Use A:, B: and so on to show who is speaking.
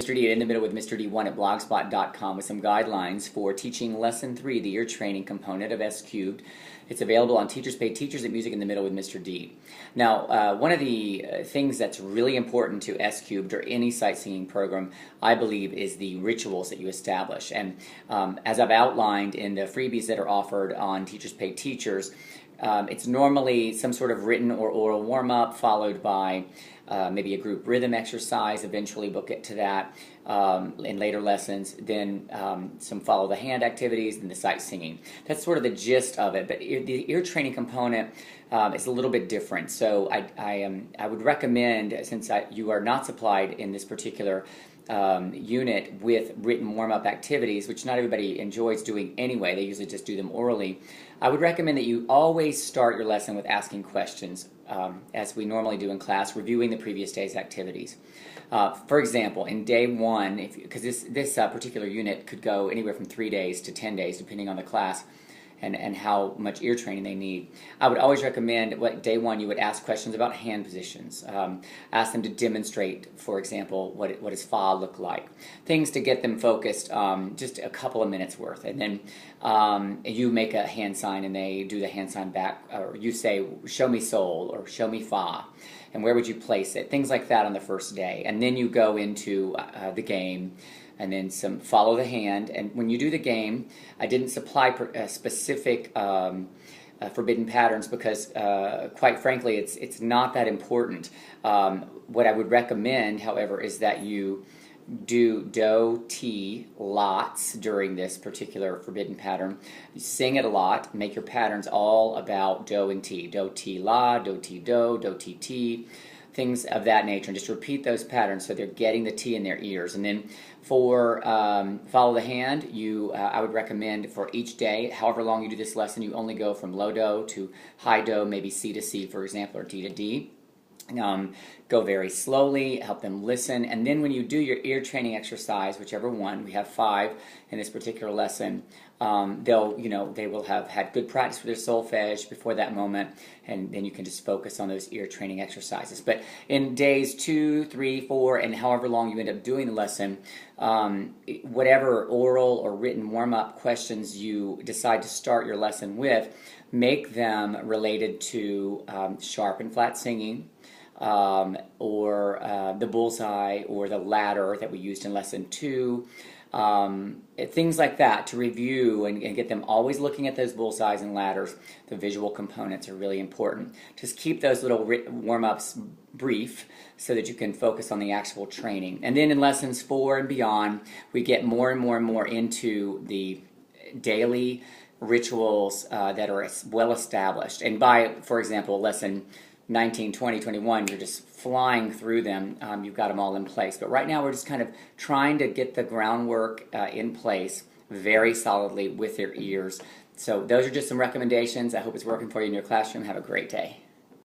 A: Mr. D at In the Middle with Mr. D1 at blogspot.com with some guidelines for teaching Lesson 3, the ear training component of S Cubed. It's available on Teachers Pay Teachers at Music in the Middle with Mr. D. Now, one of the things that's really important to S Cubed or any sight singing program, I believe, is the rituals that you establish. And as I've outlined in the freebies that are offered on Teachers Pay Teachers, it's normally some sort of written or oral warm-up followed by maybe a group rhythm exercise. Eventually we'll get to that in later lessons. Then some follow the hand activities and the sight singing. That's sort of the gist of it. But the ear training component is a little bit different. So I would recommend, since you are not supplied in this particular unit with written warm-up activities, which not everybody enjoys doing anyway, they usually just do them orally, I would recommend that you always start your lesson with asking questions, as we normally do in class, reviewing the previous day's activities. For example, in day one, because this particular unit could go anywhere from 3 days to 10 days, depending on the class, and how much ear training they need. I would always recommend, day one, you would ask questions about hand positions. Ask them to demonstrate, for example, what does fa look like. Things to get them focused, just a couple of minutes worth. And then you make a hand sign and they do the hand sign back, or you say, show me sol, or show me fa. And where would you place it? Things like that on the first day. And then you go into the game, and then some follow the hand. And when you do the game, I didn't supply specific forbidden patterns because, quite frankly, it's not that important. What I would recommend, however, is that you do do, ti lots during this particular forbidden pattern. You sing it a lot. Make your patterns all about do and ti. Do, ti, la, do, ti, do, ti, ti. Things of that nature, and just repeat those patterns so they're getting the T in their ears. And then for follow the hand, I would recommend for each day, however long you do this lesson, you only go from low do to high do, maybe C to C, for example, or D to D. Go very slowly, help them listen, and then when you do your ear training exercise, whichever one, we have 5 in this particular lesson, they will have had good practice with their solfege before that moment, and then you can just focus on those ear training exercises. But in days 2, 3, 4, and however long you end up doing the lesson, whatever oral or written warm-up questions you decide to start your lesson with, make them related to sharp and flat singing, or the bullseye or the ladder that we used in lesson 2, things like that to review and get them always looking at those bullseyes and ladders. The visual components are really important. Just keep those little warm-ups brief so that you can focus on the actual training. And then in lessons 4 and beyond, we get more and more and more into the daily rituals that are well established. And by, for example, lesson 19, 20, 21, you're just flying through them. You've got them all in place. But right now we're just kind of trying to get the groundwork in place very solidly with their ears. So those are just some recommendations. I hope it's working for you in your classroom. Have a great day.